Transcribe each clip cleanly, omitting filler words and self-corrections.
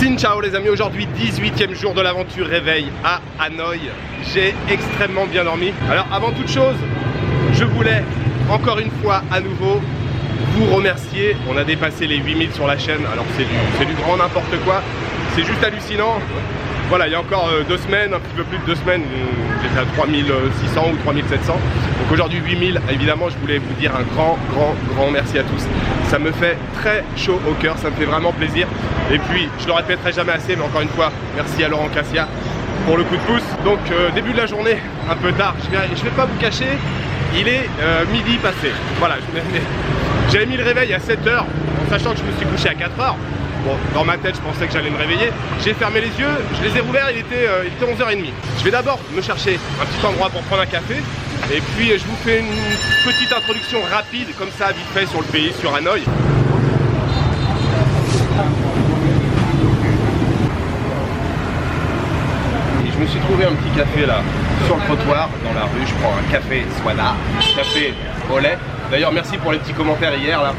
Xin ciao les amis, aujourd'hui 18e jour de l'aventure réveil à Hanoï. J'ai extrêmement bien dormi. Alors avant toute chose, je voulais encore une fois à nouveau vous remercier. On a dépassé les 8000 sur la chaîne, alors c'est du grand n'importe quoi. C'est juste hallucinant. Voilà, il y a encore 2 semaines, un petit peu plus de 2 semaines, j'étais à 3600 ou 3700. Donc aujourd'hui 8000, évidemment je voulais vous dire un grand merci à tous. Ça me fait très chaud au cœur, ça me fait vraiment plaisir. Et puis je le répéterai jamais assez, mais encore une fois, merci à Laurent Cassia pour le coup de pouce. Donc début de la journée, un peu tard, je vais pas vous cacher, il est midi passé. Voilà, j'avais mis le réveil à 7 h, en sachant que je me suis couché à 4 h. Bon, dans ma tête, je pensais que j'allais me réveiller. J'ai fermé les yeux, je les ai rouverts, il était 11h30. Je vais d'abord me chercher un petit endroit pour prendre un café. Et puis, je vous fais une petite introduction rapide, comme ça, vite fait, sur le pays, sur Hanoï. Et je me suis trouvé un petit café là, sur le trottoir, dans la rue. Je prends un café Swada, café au lait. D'ailleurs, merci pour les petits commentaires hier là.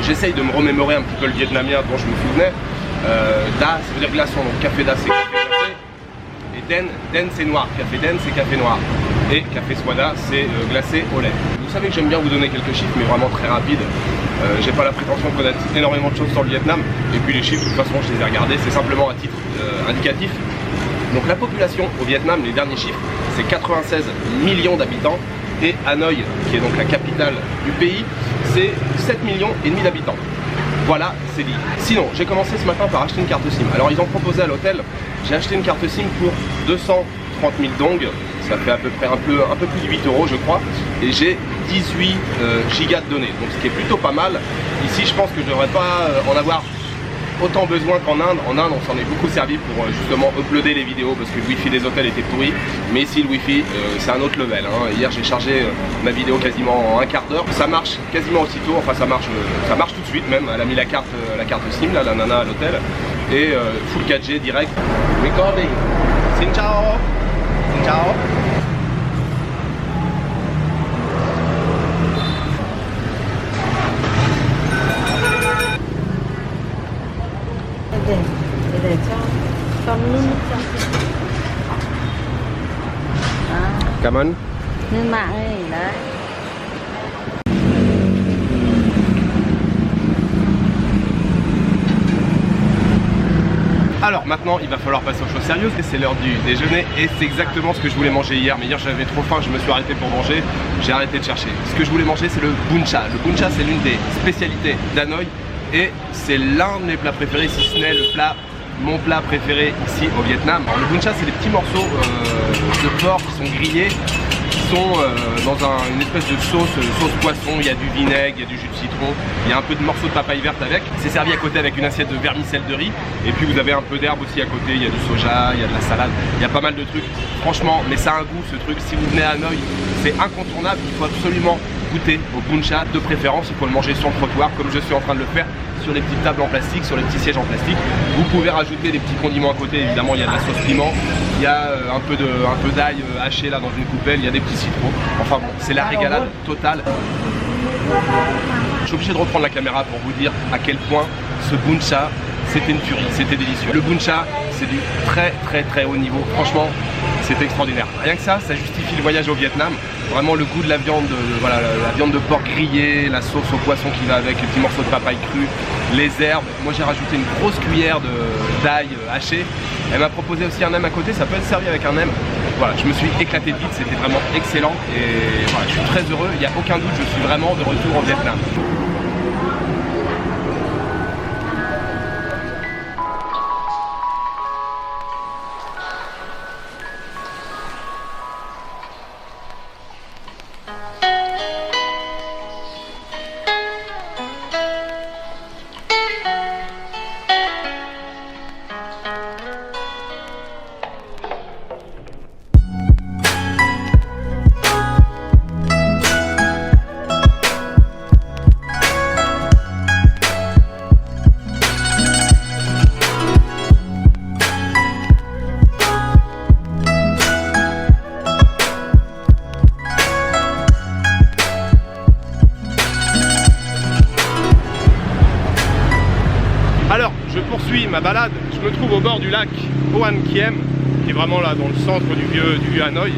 J'essaye de me remémorer un petit peu le vietnamien dont je me souvenais. Da, ça veut dire glaçon, donc café da c'est café glacé. Et den c'est noir, café den c'est café noir. Et café Swada c'est glacé au lait. Vous savez que j'aime bien vous donner quelques chiffres, mais vraiment très rapides. J'ai pas la prétention de connaître énormément de choses sur le Vietnam. Et puis les chiffres, de toute façon, je les ai regardés, c'est simplement à titre indicatif. Donc la population au Vietnam, les derniers chiffres, c'est 96 millions d'habitants. Et Hanoï, qui est donc la capitale du pays, c'est 7,5 millions d'habitants. Voilà, c'est dit. Sinon, j'ai commencé ce matin par acheter une carte SIM. Alors ils ont proposé à l'hôtel, j'ai acheté une carte SIM pour 230 000 dong. Ça fait à peu près un peu plus de 8 € je crois. Et j'ai 18 gigas de données, donc ce qui est plutôt pas mal. Ici je pense que je ne devrais pas en avoir autant besoin qu'en Inde. En Inde on s'en est beaucoup servi pour justement uploader les vidéos parce que le wifi des hôtels était pourri. Mais ici le wifi c'est un autre level hein. Hier j'ai chargé ma vidéo quasiment en un quart d'heure. Ça marche quasiment aussitôt, enfin ça marche tout de suite même. Elle a mis la carte SIM là, la nana à l'hôtel. Et full 4G direct. Recording. Xin ciao. Xin ciao. để cho con luôn Cảm ơn. lên mạng ấy đấy. Alors maintenant il va falloir passer aux choses sérieuses. C'est l'heure du déjeuner et c'est exactement ce que je voulais manger hier. Mais hier j'avais trop faim, je me suis arrêté pour manger. J'ai arrêté de chercher. Ce que je voulais manger c'est le bun cha. Le bun cha c'est l'une des spécialités d'Hanoï. Et c'est l'un de mes plats préférés, si ce n'est mon plat préféré ici au Vietnam. Alors, le bun cha c'est des petits morceaux de porc qui sont grillés, qui sont dans une espèce de sauce poisson. Il y a du vinaigre, il y a du jus de citron, il y a un peu de morceaux de papaye verte avec. C'est servi à côté avec une assiette de vermicelle de riz. Et puis vous avez un peu d'herbe aussi à côté, il y a du soja, il y a de la salade, il y a pas mal de trucs. Franchement, mais ça a un goût ce truc. Si vous venez à Hanoï, c'est incontournable, il faut absolument goûter au bun cha. De préférence, il faut le manger sur le trottoir comme je suis en train de le faire, sur les petites tables en plastique, sur les petits sièges en plastique. Vous pouvez rajouter des petits condiments à côté, évidemment il y a de la sauce piment, il y a un peu d'ail haché là dans une coupelle, il y a des petits citrons. Enfin bon, c'est la régalade totale. Je suis obligé de reprendre la caméra pour vous dire à quel point ce bun cha c'était une tuerie, c'était délicieux. Le bun cha c'est du très haut niveau, franchement c'est extraordinaire. Rien que ça justifie le voyage au Vietnam. Vraiment le goût de la viande, voilà, la viande de porc grillée, la sauce au poisson qui va avec, les petits morceaux de papaye cru, les herbes. Moi j'ai rajouté une grosse cuillère d'ail haché. Elle m'a proposé aussi un nem à côté, ça peut être servi avec un nem. Voilà, je me suis éclaté vite, c'était vraiment excellent et voilà, je suis très heureux, il n'y a aucun doute, je suis vraiment de retour au Vietnam. Aujourd'hui, ma balade, je me trouve au bord du lac Hoan Kiem, qui est vraiment là dans le centre du vieux Hanoï.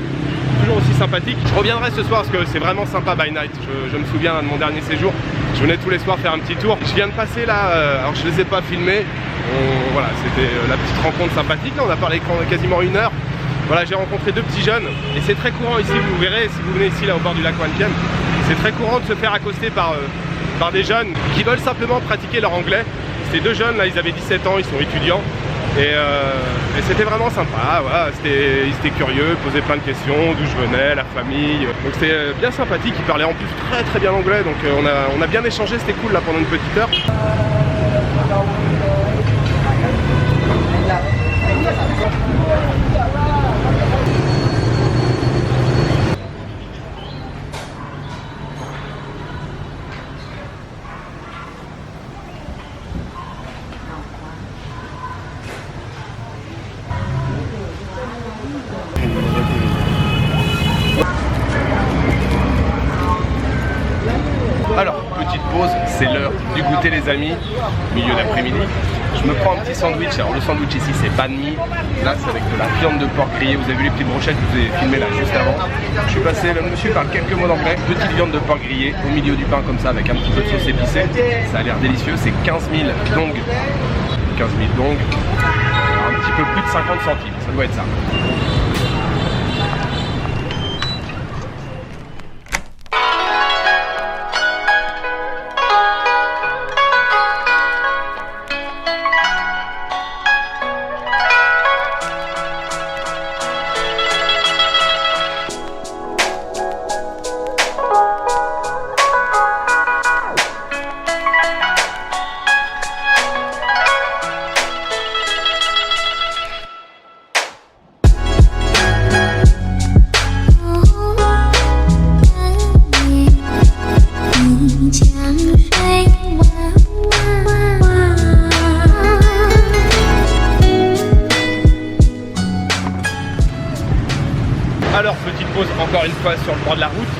Toujours aussi sympathique. Je reviendrai ce soir parce que c'est vraiment sympa by night. Je me souviens de mon dernier séjour, je venais tous les soirs faire un petit tour. Je viens de passer là, alors je ne les ai pas filmés. Voilà, c'était la petite rencontre sympathique. Là, on a parlé quasiment 1 heure. Voilà, j'ai rencontré 2 petits jeunes et c'est très courant ici, vous verrez, si vous venez ici là au bord du lac Hoan Kiem, c'est très courant de se faire accoster par des jeunes qui veulent simplement pratiquer leur anglais. Ces 2 jeunes là, ils avaient 17 ans, ils sont étudiants. Et c'était vraiment sympa, voilà, ils étaient curieux, posaient plein de questions, d'où je venais, la famille. Donc c'était bien sympathique, ils parlaient en plus très bien anglais, donc on a bien échangé, c'était cool là pendant une petite heure. Alors, petite pause, c'est l'heure du goûter les amis, milieu d'après-midi. Je me prends un petit sandwich, alors le sandwich ici c'est banh mi, là c'est avec de la viande de porc grillée, vous avez vu les petites brochettes que je vous ai filmées là juste avant. Je suis passé, le monsieur parle quelques mots d'anglais, petite viande de porc grillée au milieu du pain comme ça avec un petit peu de sauce épicée, ça a l'air délicieux, c'est 15 000 dong, 15 000 dong, un petit peu plus de 50 centimes, ça doit être ça. Alors petite pause encore une fois sur le bord de la route.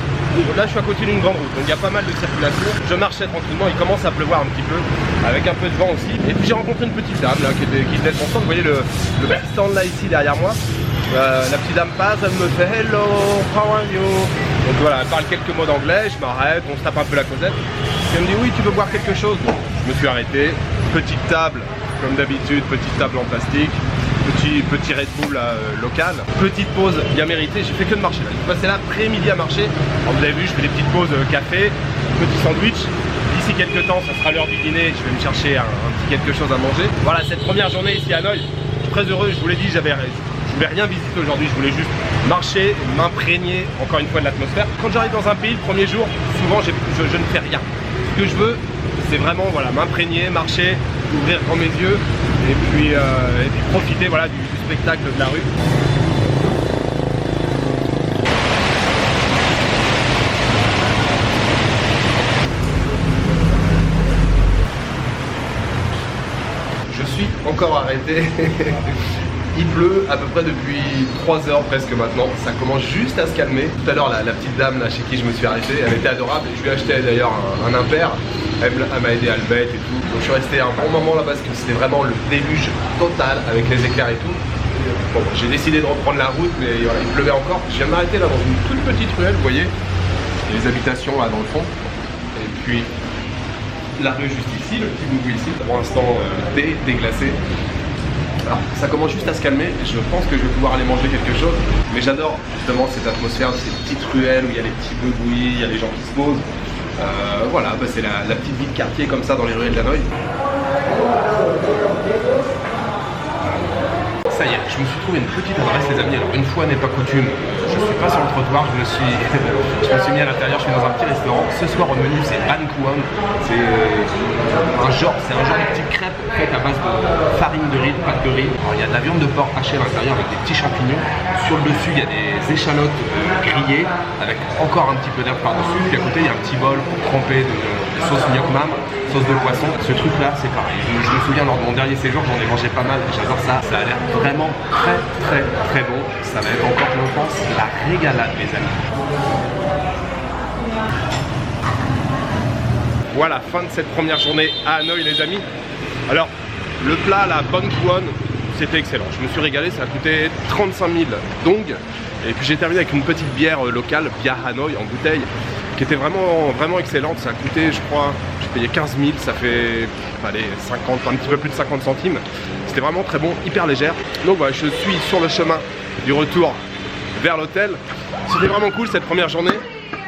Là je suis à côté d'une grande route, donc il y a pas mal de circulation. Je marchais tranquillement, il commence à pleuvoir un petit peu, avec un peu de vent aussi. Et puis j'ai rencontré une petite dame là qui était contente. Vous voyez le petit stand là ici derrière moi. La petite dame passe, elle me fait hello, how are you? Donc voilà, elle parle quelques mots d'anglais, je m'arrête, on se tape un peu la causette. Elle me dit oui, tu veux boire quelque chose? Bon, je me suis arrêté, petite table, comme d'habitude, petite table en plastique. Petit Red Bull local. Petite pause bien méritée, j'ai fait que de marcher là. Je suis passé l'après-midi à marcher. Alors vous avez vu, je fais des petites pauses café, petit sandwich. D'ici quelques temps, ça sera l'heure du dîner, je vais me chercher un petit quelque chose à manger. Voilà, cette première journée ici à Hanoï, je suis très heureux, je vous l'ai dit, je voulais rien visiter aujourd'hui, je voulais juste marcher, m'imprégner encore une fois de l'atmosphère. Quand j'arrive dans un pays, le premier jour, souvent je ne fais rien. Ce que je veux, c'est vraiment voilà, m'imprégner, marcher, ouvrir grand mes yeux et puis profiter voilà, du spectacle de la rue. Je suis encore arrêté. Il pleut à peu près depuis 3 heures presque maintenant, ça commence juste à se calmer. Tout à l'heure la petite dame là, chez qui je me suis arrêté, elle était adorable, je lui ai acheté d'ailleurs un impair, elle m'a aidé à le mettre et tout. Donc je suis resté un bon moment là parce que c'était vraiment le déluge total avec les éclairs et tout. Bon, j'ai décidé de reprendre la route mais voilà, il pleuvait encore. Je viens de m'arrêter là dans une toute petite ruelle, vous voyez, il y a les habitations là dans le fond. Et puis la rue juste ici, le petit bout ici, pour l'instant déglacé. Alors, ça commence juste à se calmer, je pense que je vais pouvoir aller manger quelque chose. Mais j'adore justement cette atmosphère, ces petites ruelles où il y a les petits bruits, il y a les gens qui se posent. Voilà, bah c'est la petite vie de quartier comme ça dans les ruelles d'Hanoï. Ça y est, je me suis trouvé une petite adresse les amis. Alors une fois n'est pas coutume, je suis pas sur le trottoir, je me suis mis à l'intérieur, je suis dans un petit restaurant. Ce soir au menu c'est Ban Kuang, c'est un genre de petite crêpe faite à base de farine de riz, de pâte de riz. Alors il y a de la viande de porc hachée à l'intérieur avec des petits champignons. Sur le dessus il y a des échalotes grillées avec encore un petit peu d'herbe par-dessus. Puis à côté il y a un petit bol pour tremper de sauce gnoc mam, sauce de poisson. Ce truc là c'est pareil, je me souviens lors de mon dernier séjour j'en ai mangé pas mal, j'adore ça. Ça a l'air vraiment très bon. Ça va être encore, je pense, la régalade les amis. Voilà, fin de cette première journée à Hanoï les amis. Alors, Le plat, la Bang Tuon, c'était excellent. Je me suis régalé, ça a coûté 35 000 dong. Et puis j'ai terminé avec une petite bière locale, Bia Hanoi en bouteille, qui était vraiment excellente. Ça a coûté, je crois, j'ai payé 15 000, ça fait allez, 50, un petit peu plus de 50 centimes. C'était vraiment très bon, hyper légère. Donc voilà, je suis sur le chemin du retour vers l'hôtel. C'était vraiment cool cette première journée.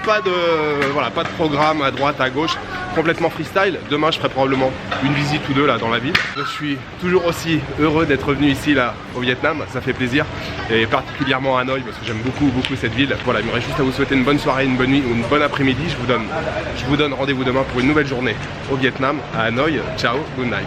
Pas de programme à droite, à gauche, complètement freestyle. Demain je ferai probablement une visite ou deux là dans la ville. Je suis toujours aussi heureux d'être venu ici là au Vietnam, ça fait plaisir. Et particulièrement à Hanoï parce que j'aime beaucoup cette ville. Voilà, il me reste juste à vous souhaiter une bonne soirée, une bonne nuit ou une bonne après-midi. Je vous donne rendez-vous demain pour une nouvelle journée au Vietnam, à Hanoï. Ciao, good night.